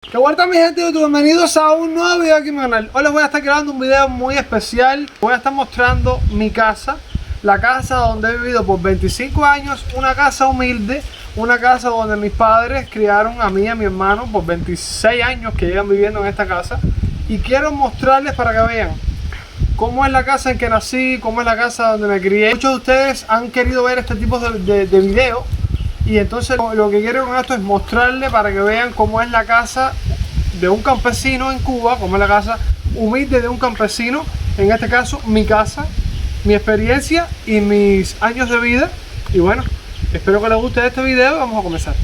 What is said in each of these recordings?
¿Qué vuelta mi gente de YouTube? Bienvenidos a un nuevo video aquí en mi canal. Hoy les voy a estar grabando un video muy especial. Voy a estar mostrando mi casa, la casa donde he vivido por 25 años, una casa humilde, una casa donde mis padres criaron a mí y a mi hermano por 26 años que llevan viviendo en esta casa. Y quiero mostrarles para que vean cómo es la casa en que nací, cómo es la casa donde me crié. Muchos de ustedes han querido ver este tipo de videos. Y entonces lo que quiero con esto es mostrarles para que vean cómo es la casa de un campesino en Cuba, cómo es la casa humilde de un campesino, en este caso mi casa, mi experiencia y mis años de vida. Y bueno, espero que les guste este video y vamos a comenzar.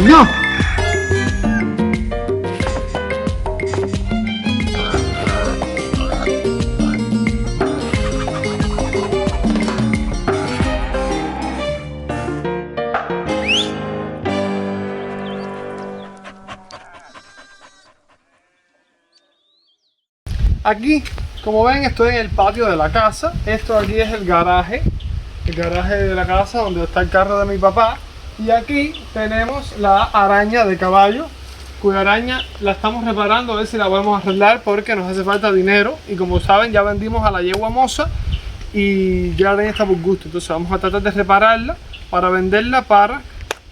¡No! Aquí, como ven, estoy en el patio de la casa. Esto aquí es el garaje de la casa donde está el carro de mi papá. Y aquí tenemos la araña de caballo, cuya araña la estamos reparando a ver si la podemos arreglar porque nos hace falta dinero. Y como saben, ya vendimos a la yegua moza y ya la araña está por gusto. Entonces vamos a tratar de repararla para venderla para...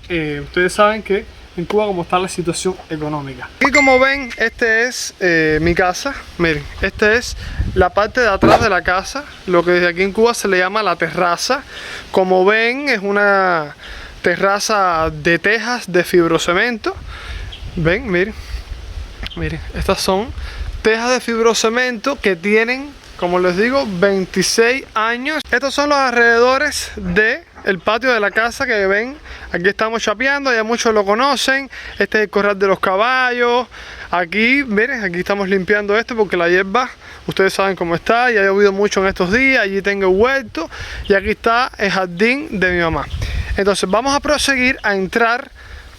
ustedes saben que en Cuba como está la situación económica. Y como ven, este es mi casa. Miren, esta es la parte de atrás de la casa, lo que aquí en Cuba se le llama la terraza. Como ven, es una terraza de tejas de fibrocemento. Ven, miren, miren, estas son tejas de fibrocemento que tienen, como les digo, 26 años. Estos son los alrededores del patio de la casa que ven. Aquí estamos chapeando, ya muchos lo conocen. Este es el corral de los caballos. Aquí, miren, aquí estamos limpiando esto porque la hierba, ustedes saben cómo está, ya ha llovido mucho en estos días. Allí tengo el huerto y aquí está el jardín de mi mamá. Entonces vamos a proseguir a entrar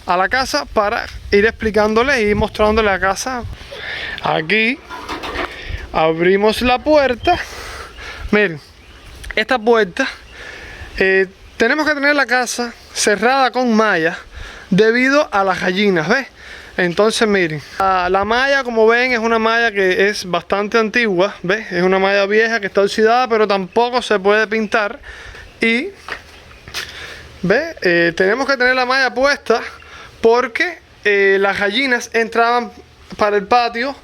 a la casa para ir explicándoles y mostrándoles la casa. Aquí abrimos la puerta. Miren, esta puerta tenemos que tener la casa cerrada con malla debido a las gallinas, ¿ves? Entonces miren, la malla, como ven, es una malla que es bastante antigua, ¿ves? Es una malla vieja que está oxidada, pero tampoco se puede pintar. Y ¿ves? Tenemos que tener la malla puesta porque las gallinas entraban para el patio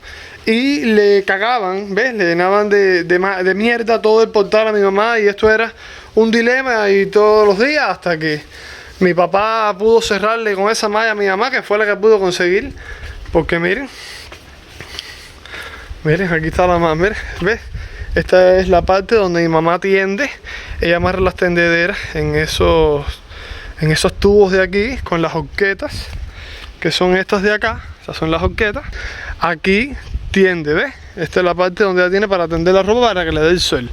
y le cagaban, ¿ves? Le llenaban de mierda todo el portal a mi mamá y esto era un dilema y todos los días hasta que mi papá pudo cerrarle con esa malla a mi mamá, que fue la que pudo conseguir. Porque miren, miren, aquí está la malla, miren, ¿ves? Esta es la parte donde mi mamá tiende. Ella amarra las tendederas en esos tubos de aquí con las horquetas, que son estas de acá. Estas son las horquetas. Aquí tiende, ¿ves? Esta es la parte donde ella tiene para tender la ropa para que le dé el sol.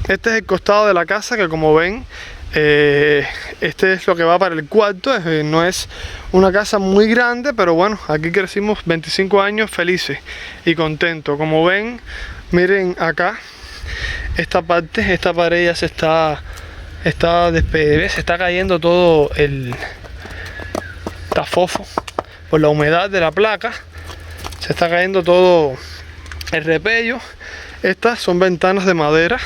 Este es el costado de la casa que, como ven, este es lo que va para el cuarto. No es una casa muy grande, pero bueno, aquí crecimos 25 años felices y contentos. Como ven, miren acá, esta parte, esta pared ya se está cayendo todo el tafofo por la humedad de la placa. Se está cayendo todo el repello. Estas son ventanas de madera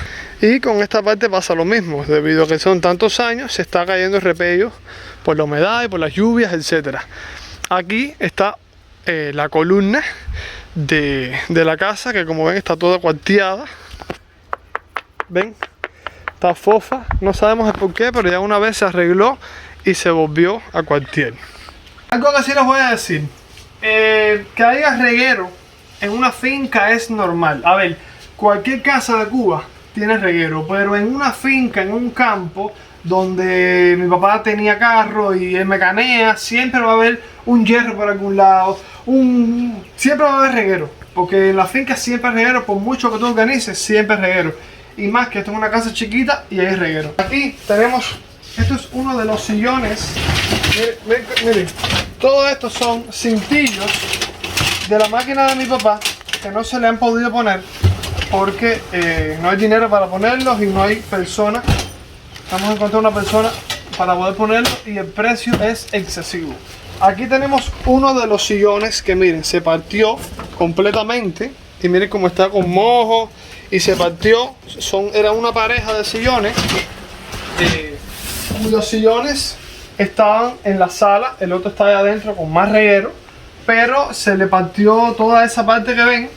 y con esta parte pasa lo mismo, debido a que son tantos años se está cayendo el repello por la humedad y por las lluvias, etcétera. Aquí está la columna de la casa, que como ven está toda cuarteada. Ven, está fofa, no sabemos el por qué, pero ya una vez se arregló y se volvió a cuartear. Algo que sí les voy a decir, que haya reguero en una finca es normal. A ver, cualquier casa de Cuba tiene reguero, pero en una finca, en un campo donde mi papá tenía carro y él mecanea, siempre va a haber un hierro por algún lado, siempre va a haber reguero, porque en la finca siempre hay reguero, por mucho que tú organices, siempre hay reguero. Y más que esto es una casa chiquita y hay reguero. Aquí tenemos, esto es uno de los sillones, miren, Todo esto son cintillos de la máquina de mi papá que no se le han podido poner porque no hay dinero para ponerlos y no hay personas. Vamos a encontrar una persona para poder ponerlos y el precio es excesivo. Aquí tenemos uno de los sillones que miren, se partió completamente y miren cómo está con mojo y se partió. Era una pareja de sillones cuyos sillones estaban en la sala, el otro está allá adentro con más reguero, pero se le partió toda esa parte que ven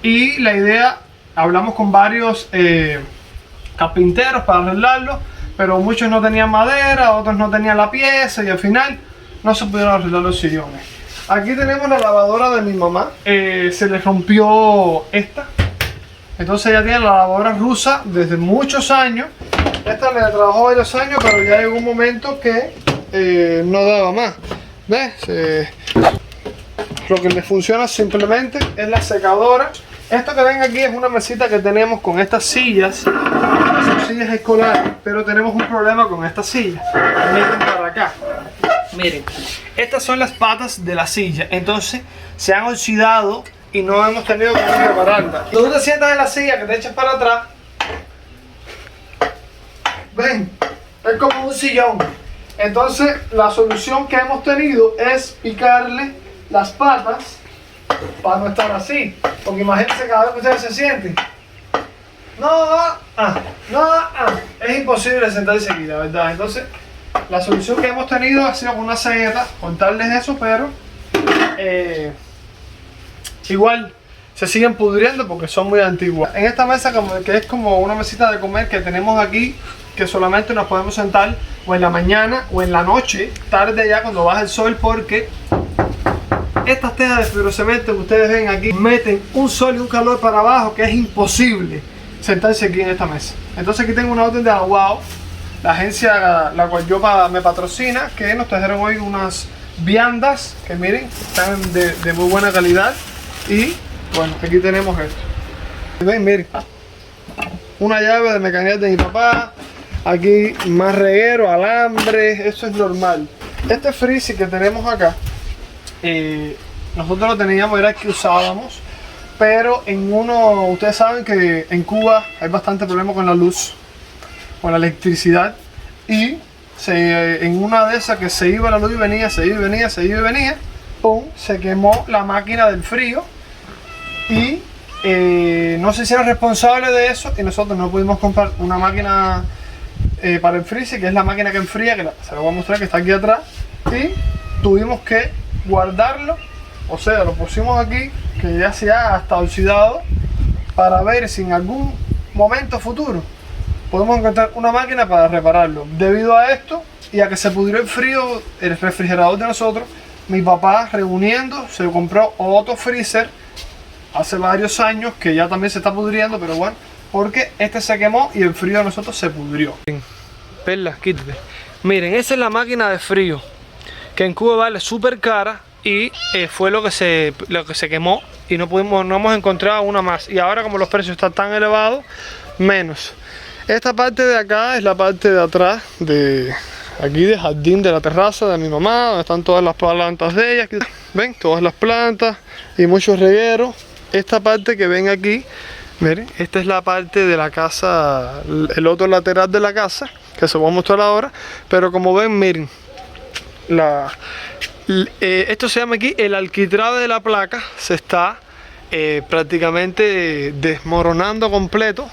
y la idea, hablamos con varios carpinteros para arreglarlo, pero muchos no tenían madera, otros no tenían la pieza y al final no se pudieron arreglar los sillones. Aquí tenemos la lavadora de mi mamá, se le rompió esta, entonces ella tiene la lavadora rusa desde muchos años. Esta le trabajó varios años, pero ya llegó un momento que no daba más. ¿Ves? Lo que le funciona simplemente es la secadora. Esto que ven aquí es una mesita que tenemos con estas sillas. Son sillas escolares, pero tenemos un problema con estas sillas. Miren para acá. Miren, estas son las patas de la silla. Entonces se han oxidado y no hemos tenido que repararlas. Cuando tú te sientas en la silla que te echas para atrás, ven, es como un sillón. Entonces la solución que hemos tenido es picarle las patas para no estar así. Porque imagínense cada vez que ustedes se sienten. Es imposible sentarse aquí, la verdad. Entonces la solución que hemos tenido ha sido con una saeta, contarles eso, pero igual se siguen pudriendo porque son muy antiguas. En esta mesa que es como una mesita de comer que tenemos aquí, que solamente nos podemos sentar o en la mañana o en la noche, tarde ya cuando baja el sol, porque estas tejas de fibrocemento que ustedes ven aquí meten un sol y un calor para abajo que es imposible sentarse aquí en esta mesa. Entonces aquí tengo una orden de Aguao, la agencia la cual me patrocina, que nos trajeron hoy unas viandas que miren, están de muy buena calidad. Y bueno, aquí tenemos esto. Ven, miren, una llave de mecanillas de mi papá. Aquí más reguero, alambre, eso es normal. Este freezer que tenemos acá, nosotros lo teníamos, era el que usábamos, pero en uno, ustedes saben que en Cuba hay bastante problema con la luz, con la electricidad, y en una de esas que se iba la luz y venía, se iba y venía, ¡pum!, se quemó la máquina del frío y no se hicieron responsables de eso y nosotros no pudimos comprar una máquina para el freezer, que es la máquina que enfría, que se lo voy a mostrar, que está aquí atrás, y tuvimos que guardarlo, o sea, lo pusimos aquí, que ya se ha hasta oxidado, para ver si en algún momento futuro podemos encontrar una máquina para repararlo. Debido a esto y a que se pudrió el frío, el refrigerador de nosotros, mi papá reuniendo se compró otro freezer hace varios años que ya también se está pudriendo, pero bueno, porque este se quemó y el frío de nosotros se pudrió. Perla, quítate. Miren, esa es la máquina de frío, que en Cuba vale súper cara y fue lo que se quemó y no hemos encontrado una más. Y ahora, como los precios están tan elevados, menos. Esta parte de acá es la parte de atrás aquí del jardín de la terraza de mi mamá, donde están todas las plantas de ella. Ven, todas las plantas y muchos regueros. Esta parte que ven aquí, miren, esta es la parte de la casa, el otro lateral de la casa, que se va a mostrar ahora. Pero como ven, miren, esto se llama aquí el alquitrado de la placa. Se está prácticamente desmoronando completo.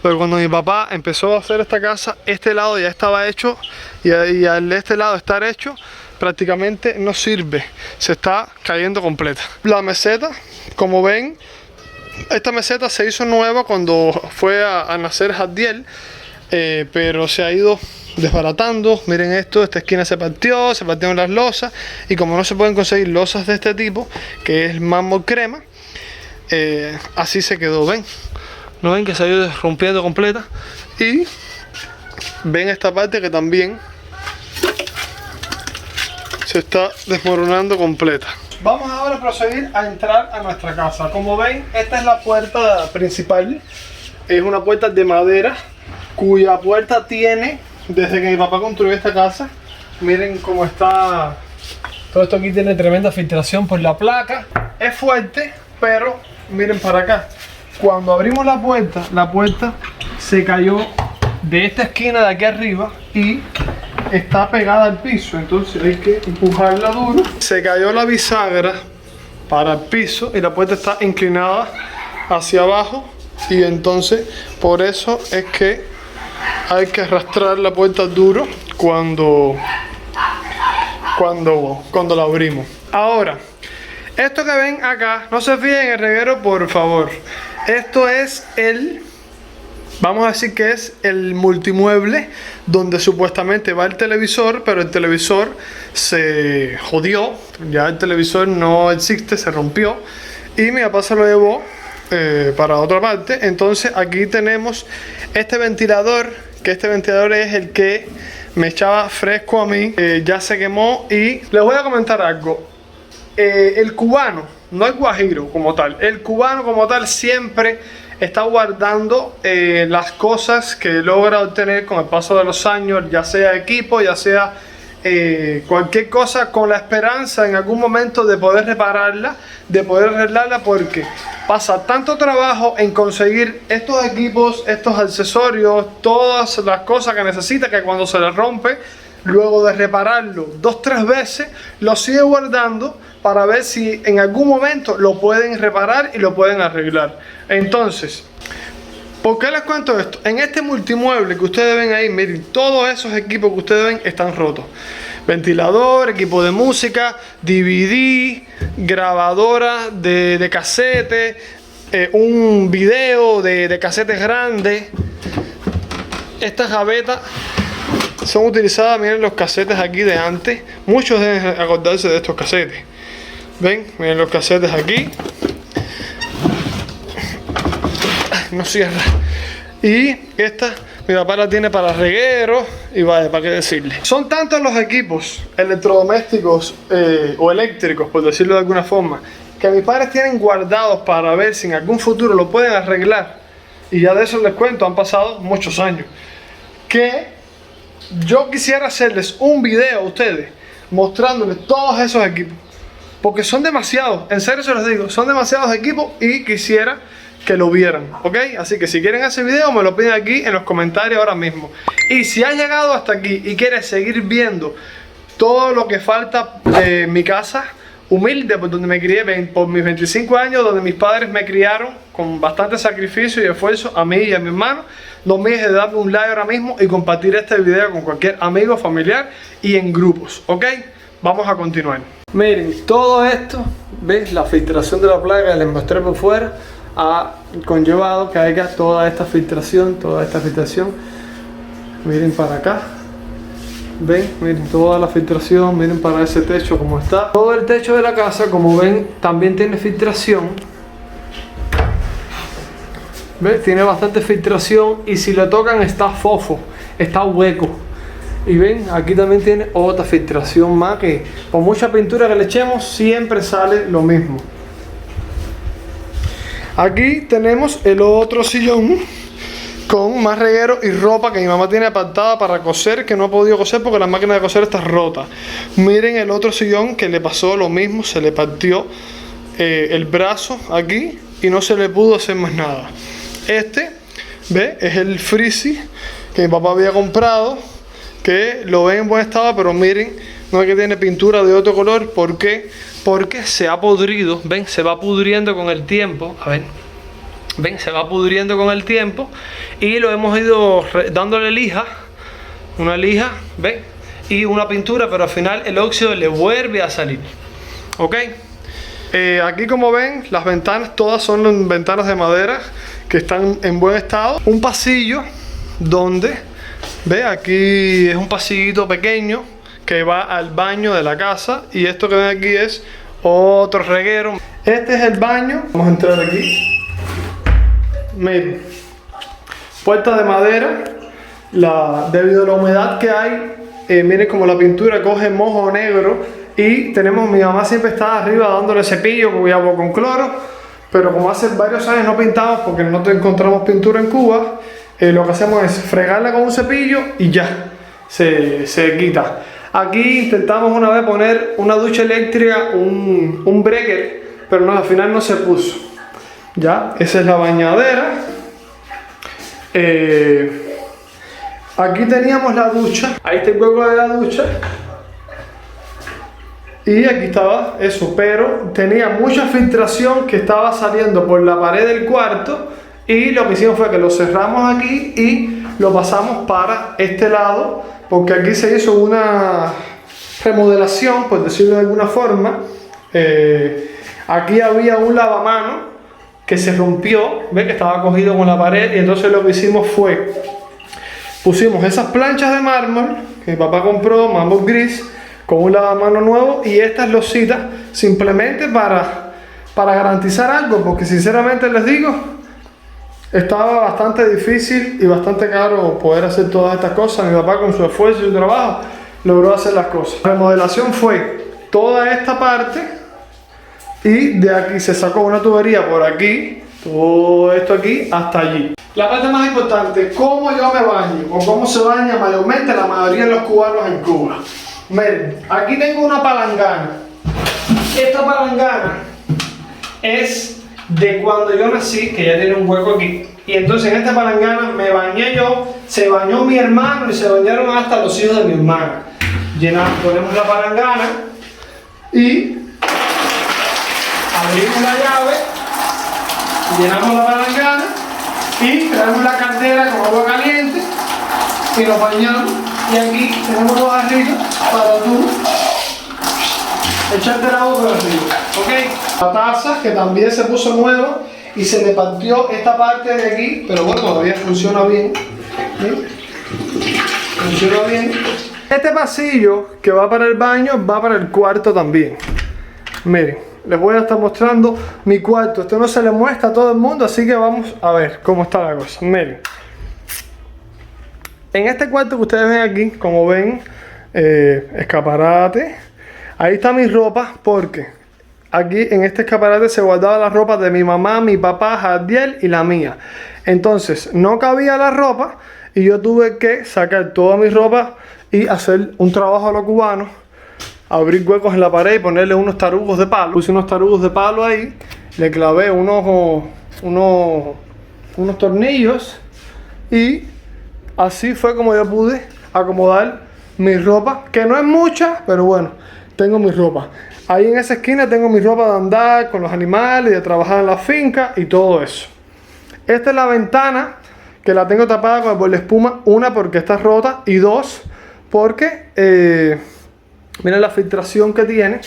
Pero cuando mi papá empezó a hacer esta casa, este lado ya estaba hecho y al este lado estar hecho, prácticamente no sirve, se está cayendo completa. La meseta, como ven, esta meseta se hizo nueva cuando fue a nacer Jadiel, pero se ha ido desbaratando. Miren esto, esta esquina se partieron las losas, y como no se pueden conseguir losas de este tipo, que es mármol crema, así se quedó. Ven, ¿no ven que se ha ido rompiendo completa? Y ven esta parte que también se está desmoronando completa. Vamos ahora a proseguir a entrar a nuestra casa. Como ven, esta es la puerta principal. Es una puerta de madera, cuya puerta tiene, desde que mi papá construyó esta casa, miren cómo está Todo esto aquí tiene tremenda filtración por la placa. Es fuerte, pero miren para acá. Cuando abrimos la puerta se cayó de esta esquina de aquí arriba y está pegada al piso. Entonces hay que empujarla duro. Se cayó la bisagra para el piso y la puerta está inclinada hacia abajo. Y entonces por eso es que hay que arrastrar la puerta duro cuando la abrimos. Ahora, esto que ven acá, no se fijen en el reguero, por favor. Esto es vamos a decir que es el multimueble donde supuestamente va el televisor, pero el televisor se jodió. Ya el televisor no existe, se rompió y mi papá se lo llevó para otra parte. Entonces aquí tenemos este ventilador, que este ventilador es el que me echaba fresco a mí. Ya se quemó y les voy a comentar algo. El cubano, no el guajiro como tal, el cubano como tal siempre está guardando las cosas que logra obtener con el paso de los años, ya sea equipo, ya sea cualquier cosa, con la esperanza en algún momento de poder repararla, de poder arreglarla, porque pasa tanto trabajo en conseguir estos equipos, estos accesorios, todas las cosas que necesita, que cuando se le rompe, luego de repararlo 2-3 veces, lo sigue guardando para ver si en algún momento lo pueden reparar y lo pueden arreglar. Entonces, ¿por qué les cuento esto? En este multimueble que ustedes ven ahí, miren, todos esos equipos que ustedes ven están rotos. Ventilador, equipo de música, DVD, grabadora de casete, un video de casetes grandes. Estas gavetas son utilizadas, miren los casetes aquí de antes. Muchos deben acordarse de estos casetes. Ven, miren los casetes aquí. No cierra. Y esta, mi papá la tiene para regueros y vaya, para qué decirle. Son tantos los equipos electrodomésticos o eléctricos, por decirlo de alguna forma, que mis padres tienen guardados para ver si en algún futuro lo pueden arreglar. Y ya de eso les cuento, han pasado muchos años. Que yo quisiera hacerles un video a ustedes mostrándoles todos esos equipos, porque son demasiados, en serio se los digo, son demasiados equipos y quisiera que lo vieran, ¿ok? Así que si quieren ese video me lo piden aquí en los comentarios ahora mismo. Y si has llegado hasta aquí y quieres seguir viendo todo lo que falta de mi casa humilde, por donde me crié, por mis 25 años, donde mis padres me criaron con bastante sacrificio y esfuerzo, a mí y a mi hermano, no me dejes de darme un like ahora mismo y compartir este video con cualquier amigo, familiar y en grupos, ¿ok? Vamos a continuar. Miren, todo esto, ¿ves? La filtración de la placa, les mostré por fuera, ha conllevado que haya toda esta filtración. Miren para acá. Ven, miren toda la filtración, miren para ese techo como está. Todo el techo de la casa, como ven, también tiene filtración. ¿Ves? Tiene bastante filtración y si lo tocan está fofo, está hueco. Y ven, aquí también tiene otra filtración más que por mucha pintura que le echemos siempre sale lo mismo. Aquí tenemos el otro sillón con más reguero y ropa que mi mamá tiene apartada para coser, que no ha podido coser porque la máquina de coser está rota. Miren el otro sillón que le pasó lo mismo, se le partió el brazo aquí y no se le pudo hacer más nada. Este, ¿ve? Es el Freezy que mi papá había comprado, que lo ven en buen estado, pero miren, no es que tiene pintura de otro color. ¿Por qué? Porque se ha podrido, ven, se va pudriendo con el tiempo. A ver, ven, se va pudriendo con el tiempo y lo hemos ido dándole lija, una lija, ven, y una pintura, pero al final el óxido le vuelve a salir, ¿ok? Aquí como ven, las ventanas todas son ventanas de madera que están en buen estado. Un pasillo donde, ve, aquí es un pasillito pequeño que va al baño de la casa, y esto que ven aquí es otro reguero. Este es el baño. Vamos a entrar aquí. Miren, puerta de madera. Debido a la humedad que hay, miren como la pintura coge mojo negro. Y tenemos, mi mamá siempre está arriba dándole cepillo con agua con cloro, pero como hace varios años no pintamos porque no encontramos pintura en Cuba, lo que hacemos es fregarla con un cepillo y ya se quita. Aquí intentamos una vez poner una ducha eléctrica, un breaker, pero no, al final no se puso. Ya, esa es la bañadera. Aquí teníamos la ducha, ahí está el hueco de la ducha. Y aquí estaba eso, pero tenía mucha filtración que estaba saliendo por la pared del cuarto. Y lo que hicimos fue que lo cerramos aquí y lo pasamos para este lado, porque aquí se hizo una remodelación, por decirlo de alguna forma. Aquí había un lavamanos que se rompió, ¿ves? Que estaba cogido con la pared, y entonces lo que hicimos fue pusimos esas planchas de mármol que mi papá compró, mármol gris, con un lavamanos nuevo, y estas lositas simplemente para garantizar algo, porque sinceramente les digo, estaba bastante difícil y bastante caro poder hacer todas estas cosas. Mi papá, con su esfuerzo y su trabajo, logró hacer las cosas. La remodelación fue toda esta parte, y de aquí se sacó una tubería por aquí, todo esto aquí hasta allí. La parte más importante, cómo yo me baño, o cómo se baña mayormente la mayoría de los cubanos en Cuba. Miren, aquí tengo una palangana. Esta palangana es de cuando yo nací, que ya tiene un hueco aquí. Y entonces en esta palangana me bañé yo, se bañó mi hermano y se bañaron hasta los hijos de mi hermana. Ponemos la palangana y abrimos la llave, llenamos la palangana y traemos la caldera con agua caliente y nos bañamos. Y aquí tenemos dos jarritos para tú echarte el agua por arriba, ¿ok? La taza, que también se puso nueva y se le partió esta parte de aquí, pero bueno, todavía funciona bien. ¿Sí? Funciona bien. Este pasillo que va para el baño va para el cuarto también. Miren, les voy a estar mostrando mi cuarto. Esto no se le muestra a todo el mundo, así que vamos a ver cómo está la cosa. Miren, en este cuarto que ustedes ven aquí, como ven, escaparate. Ahí está mi ropa, porque aquí en este escaparate se guardaba la ropa de mi mamá, mi papá, Jadiel y la mía. Entonces no cabía la ropa y yo tuve que sacar toda mi ropa y hacer un trabajo a lo cubano, abrir huecos en la pared y ponerle unos tarugos de palo. Puse unos tarugos de palo ahí, le clavé unos tornillos, y así fue como yo pude acomodar mi ropa, que no es mucha, pero bueno, tengo mi ropa. Ahí en esa esquina tengo mi ropa de andar con los animales, de trabajar en la finca y todo eso. Esta es la ventana, que la tengo tapada con el portaespuma. Una, porque está rota, y dos, porque miren la filtración que tiene.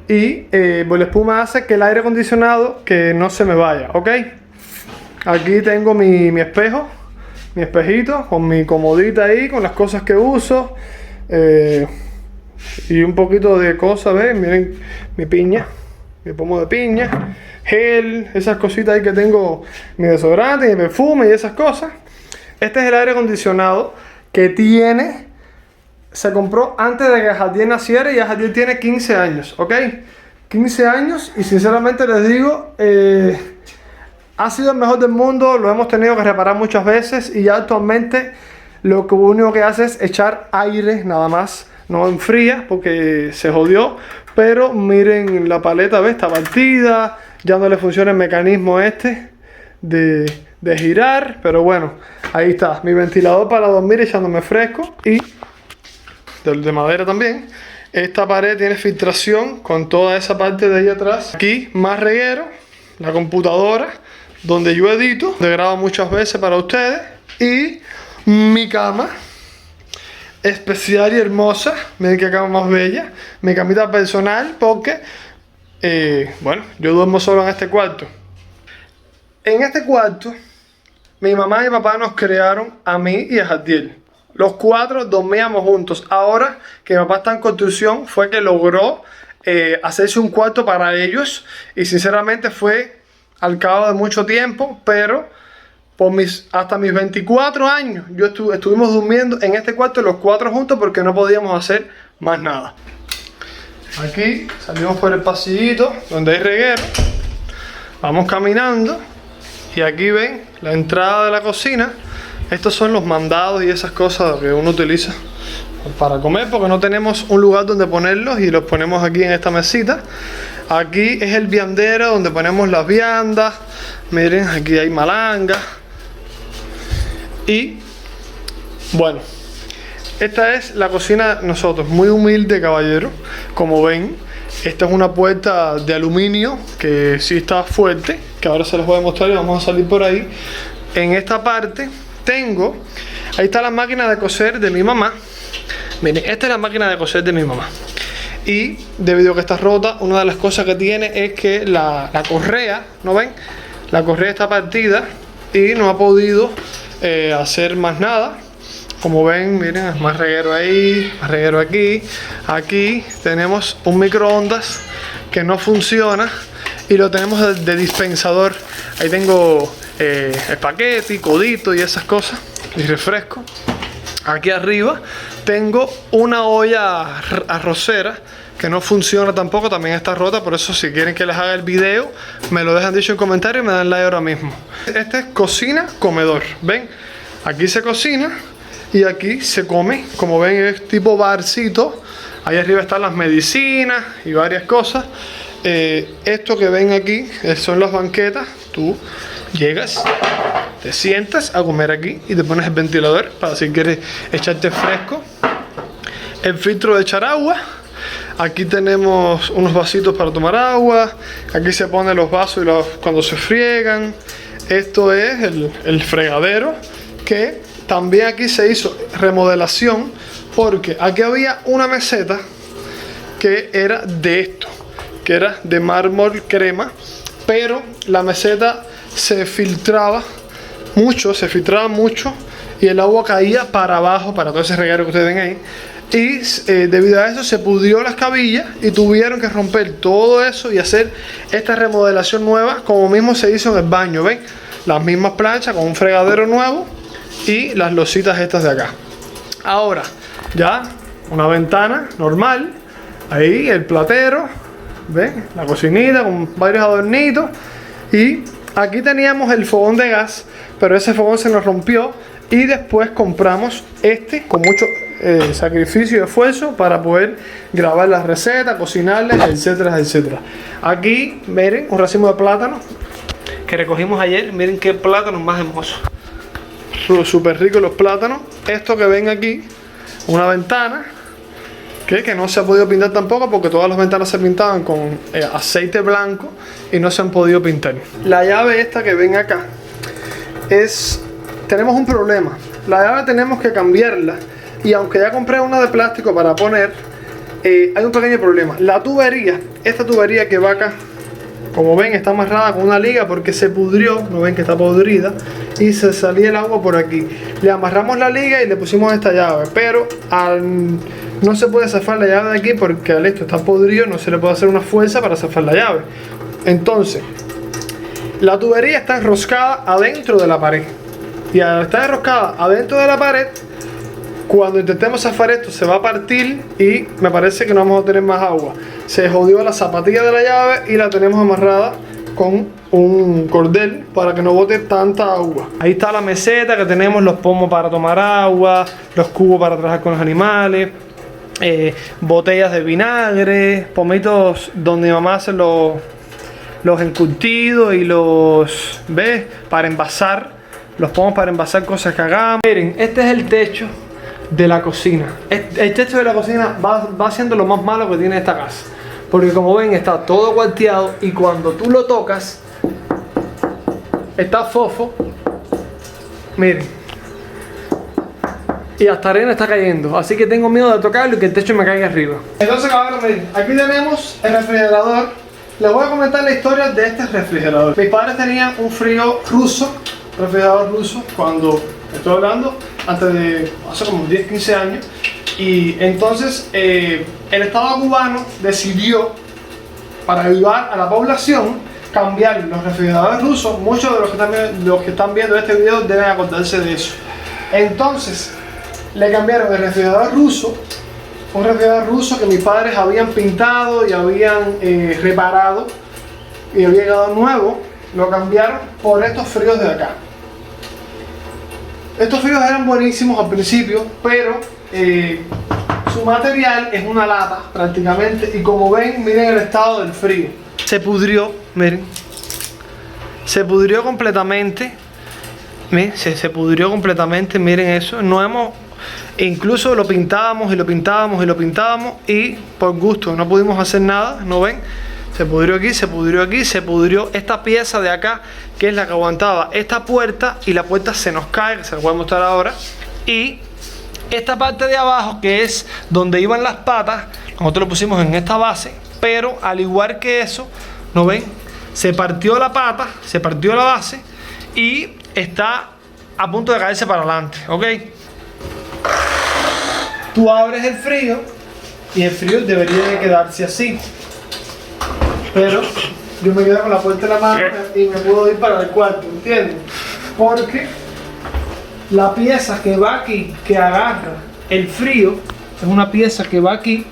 Y el portaespuma hace que el aire acondicionado que no se me vaya, ¿ok? Aquí tengo mi espejo, mi espejito, con mi comodita ahí, con las cosas que uso. Y un poquito de cosas, ¿ven? Miren mi piña, mi pomo de piña, gel, esas cositas ahí que tengo, mi desodorante, mi perfume y esas cosas. Este es el aire acondicionado que tiene, se compró antes de que Jadiel naciera, y ya Jadiel tiene 15 años, ¿ok? 15 años, y sinceramente les digo, ha sido el mejor del mundo. Lo hemos tenido que reparar muchas veces, y ya actualmente lo único que hace es echar aire nada más. No enfría porque se jodió, pero miren la paleta, ¿ves? Está partida, ya no le funciona el mecanismo este de girar, pero bueno, ahí está mi ventilador para dormir echándome fresco, y de madera también. Esta pared tiene filtración con toda esa parte de ahí atrás. Aquí más reguero, la computadora donde yo edito, donde grabo muchas veces para ustedes, y mi cama especial y hermosa. Miren qué cama más bella, mi camita personal, porque bueno, yo duermo solo en este cuarto. En este cuarto mi mamá y mi papá nos crearon a mí y a Jadiel. Los cuatro dormíamos juntos. Ahora que mi papá está en construcción, fue que logró hacerse un cuarto para ellos, y sinceramente fue al cabo de mucho tiempo, pero hasta mis 24 años estuvimos durmiendo en este cuarto los cuatro juntos, porque no podíamos hacer más nada. Aquí salimos por el pasillito donde hay reguero, vamos caminando, y aquí ven la entrada de la cocina. Estos son los mandados y esas cosas que uno utiliza para comer, porque no tenemos un lugar donde ponerlos y los ponemos aquí en esta mesita. Aquí es el viandero donde ponemos las viandas. Miren, aquí hay malanga. Y bueno, esta es la cocina de nosotros, muy humilde, caballero. Como ven, esta es una puerta de aluminio que sí está fuerte, que ahora se los voy a mostrar y vamos a salir por ahí. En esta parte tengo, ahí está la máquina de coser de mi mamá. Miren, esta es la máquina de coser de mi mamá. Y debido a que está rota, una de las cosas que tiene es que la correa, ¿no ven? La correa está partida y no ha podido hacer más nada. Como ven, miren, más reguero ahí, más reguero aquí. Aquí tenemos un microondas que no funciona y lo tenemos de dispensador. Ahí tengo espagueti, codito y esas cosas, y refresco. Aquí arriba tengo una olla arrocera que no funciona tampoco, también está rota. Por eso, si quieren que les haga el video, me lo dejan dicho en comentarios y me dan like ahora mismo. Este es cocina comedor, ven, aquí se cocina y aquí se come. Como ven, es tipo barcito. Ahí arriba están las medicinas y varias cosas. Esto que ven aquí son las banquetas. Tú llegas, te sientas a comer aquí y te pones el ventilador para si quieres echarte fresco. El filtro de echar agua. Aquí tenemos unos vasitos para tomar agua. Aquí se ponen los vasos cuando se friegan. Esto es el fregadero, que también aquí se hizo remodelación, porque aquí había una meseta que era de esto, que era de mármol crema, pero la meseta se filtraba mucho y el agua caía para abajo, para todo ese reguero que ustedes ven ahí. Y debido a eso se pudrió las cabillas y tuvieron que romper todo eso y hacer esta remodelación nueva, como mismo se hizo en el baño. ¿Ven? Las mismas planchas con un fregadero nuevo y las lositas estas de acá. Ahora ya una ventana normal, ahí el platero, ven, la cocinita con varios adornitos. Y aquí teníamos el fogón de gas, pero ese fogón se nos rompió y después compramos este con mucho sacrificio y esfuerzo para poder grabar las recetas, cocinarlas, etcétera, etcétera. Aquí miren un racimo de plátano que recogimos ayer. Miren qué plátanos más hermosos, súper ricos los plátanos. Esto que ven aquí, una ventana que no se ha podido pintar tampoco, porque todas las ventanas se pintaban con aceite blanco y no se han podido pintar. La llave esta que ven acá tenemos un problema. La llave tenemos que cambiarla, y aunque ya compré una de plástico para poner, hay un pequeño problema. La tubería, esta tubería que va acá, como ven, está amarrada con una liga porque se pudrió. ¿No ven que está podrida? Y se salía el agua por aquí. Le amarramos la liga y le pusimos esta llave, pero no se puede zafar la llave de aquí porque al esto está podrido, no se le puede hacer una fuerza para zafar la llave. Entonces, la tubería está enroscada adentro de la pared, y al estar enroscada adentro de la pared, cuando intentemos zafar esto se va a partir y me parece que no vamos a tener más agua. Se jodió la zapatilla de la llave y la tenemos amarrada con un cordel para que no bote tanta agua. Ahí está la meseta que tenemos, los pomos para tomar agua, los cubos para trabajar con los animales, botellas de vinagre, pomitos donde mi mamá hace los encurtidos y los, ¿ves? Para envasar, los pomos para envasar cosas que hagamos. Miren, este es el techo de la cocina. El techo de la cocina va siendo lo más malo que tiene esta casa, porque como ven está todo cuarteado y cuando tú lo tocas está fofo. Miren, y hasta arena está cayendo, así que tengo miedo de tocarlo y que el techo me caiga arriba. Entonces, cabrón, miren, aquí tenemos el refrigerador. Les voy a comentar la historia de este refrigerador. Mis padres tenían un refrigerador ruso, cuando estoy hablando antes de hace como 10-15 años. Y entonces el Estado cubano decidió, para ayudar a la población, cambiar los refrigeradores rusos. Muchos de los que están viendo este video deben acordarse de eso. Entonces le cambiaron el refrigerador ruso, un refrigerador ruso que mis padres habían pintado y habían reparado y había quedado nuevo. Lo cambiaron por estos fríos de acá. Estos fríos eran buenísimos al principio, pero su material es una lata prácticamente. Y como ven, miren el estado del frío. Se pudrió, miren. Se pudrió completamente. Miren, se pudrió completamente, miren eso. No hemos... Incluso lo pintábamos y lo pintábamos y lo pintábamos y por gusto no pudimos hacer nada, ¿no ven? Se pudrió aquí, se pudrió aquí, se pudrió esta pieza de acá, que es la que aguantaba esta puerta, y la puerta se nos cae, que se la voy a mostrar ahora. Y esta parte de abajo, que es donde iban las patas, nosotros lo pusimos en esta base, pero al igual que eso, ¿no ven? Se partió la pata, se partió la base y está a punto de caerse para adelante, ¿ok? Tú abres el frío y el frío debería de quedarse así, pero yo me quedo con la puerta en la mano y me puedo ir para el cuarto, ¿entiendes? Porque la pieza que va aquí, que agarra el frío, es una pieza que va aquí,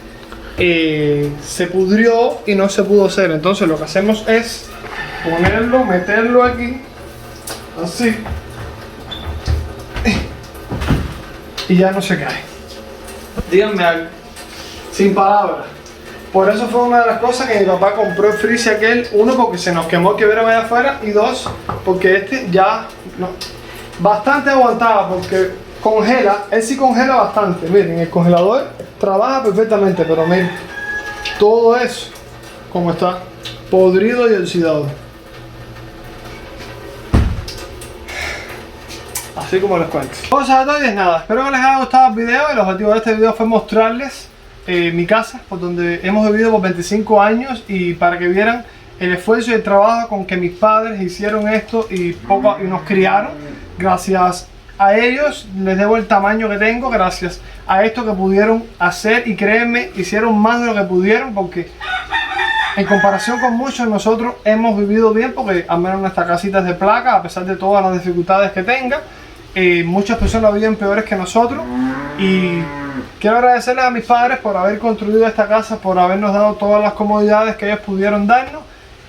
se pudrió y no se pudo hacer. Entonces lo que hacemos es ponerlo, meterlo aquí, así, y ya no se cae. Díganme algo, sin palabras. Por eso fue una de las cosas que mi papá compró el freezer aquel. Uno, porque se nos quemó el que hubiera allá afuera. Y dos, porque este ya no, bastante aguantaba, porque congela. Él sí congela bastante. Miren, el congelador trabaja perfectamente, pero miren, todo eso como está podrido y oxidado. Así como les cuento. Cosas de hoy es nada. Espero que les haya gustado el video. El objetivo de este video fue mostrarles mi casa, por donde hemos vivido por 25 años, y para que vieran el esfuerzo y el trabajo con que mis padres hicieron esto y nos criaron. Gracias a ellos les debo el tamaño que tengo, gracias a esto que pudieron hacer, y créanme, hicieron más de lo que pudieron, porque en comparación con muchos nosotros hemos vivido bien, porque al menos nuestra casita es de placa, a pesar de todas las dificultades que tenga. Muchas personas viven peores que nosotros, y quiero agradecerles a mis padres por haber construido esta casa, por habernos dado todas las comodidades que ellos pudieron darnos.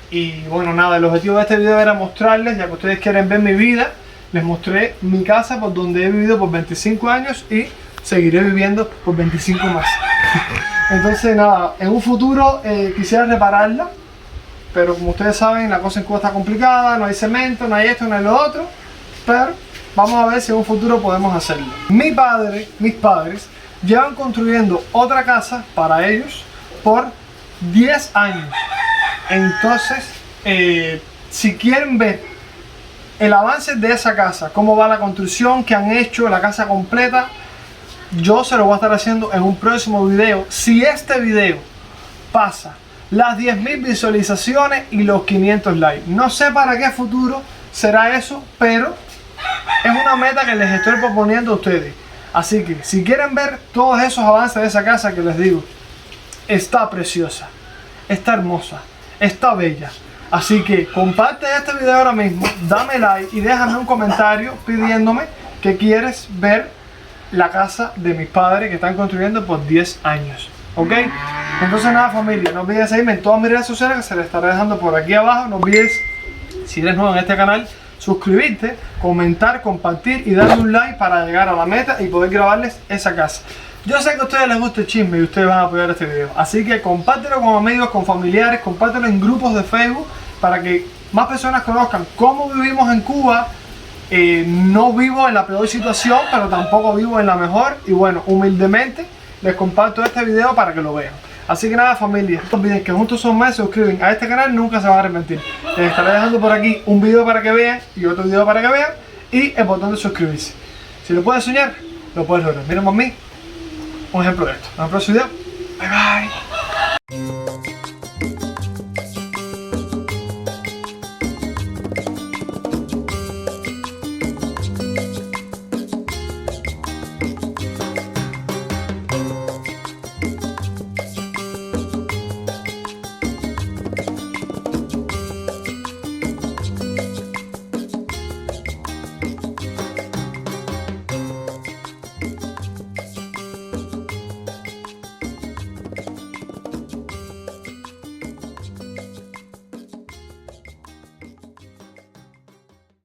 Y bueno, nada, el objetivo de este video era mostrarles, ya que ustedes quieren ver mi vida, les mostré mi casa por donde he vivido por 25 años y seguiré viviendo por 25 más. Entonces nada, en un futuro quisiera repararla, pero como ustedes saben, la cosa en Cuba está complicada, no hay cemento, no hay esto, no hay lo otro, pero vamos a ver si en un futuro podemos hacerlo. Mis padres llevan construyendo otra casa para ellos por 10 años. Entonces, si quieren ver el avance de esa casa, cómo va la construcción que han hecho, la casa completa, yo se lo voy a estar haciendo en un próximo video. Si este video pasa las 10.000 visualizaciones y los 500 likes, no sé para qué futuro será eso, pero es una meta que les estoy proponiendo a ustedes. Así que si quieren ver todos esos avances de esa casa, que les digo, está preciosa, está hermosa, está bella. Así que comparte este video ahora mismo, dame like y déjame un comentario pidiéndome que quieres ver la casa de mis padres que están construyendo por 10 años. ¿Ok? Entonces nada, familia, no olvides seguirme en todas mis redes sociales, que se les estaré dejando por aquí abajo. No olvides, si eres nuevo en este canal, suscribirte, comentar, compartir y darle un like para llegar a la meta y poder grabarles esa casa. Yo sé que a ustedes les gusta el chisme y ustedes van a apoyar este video, así que compártelo con amigos, con familiares, compártelo en grupos de Facebook para que más personas conozcan cómo vivimos en Cuba. No vivo en la peor situación, pero tampoco vivo en la mejor, y bueno, humildemente les comparto este video para que lo vean. Así que nada, familia, no olviden que juntos son más, se suscriben a este canal, nunca se van a arrepentir. Les estaré dejando por aquí un video para que vean y otro video para que vean, y el botón de suscribirse. Si lo puedes soñar, lo puedes lograr. Miren por mí un ejemplo de esto. Nos vemos en el próximo video. Bye bye.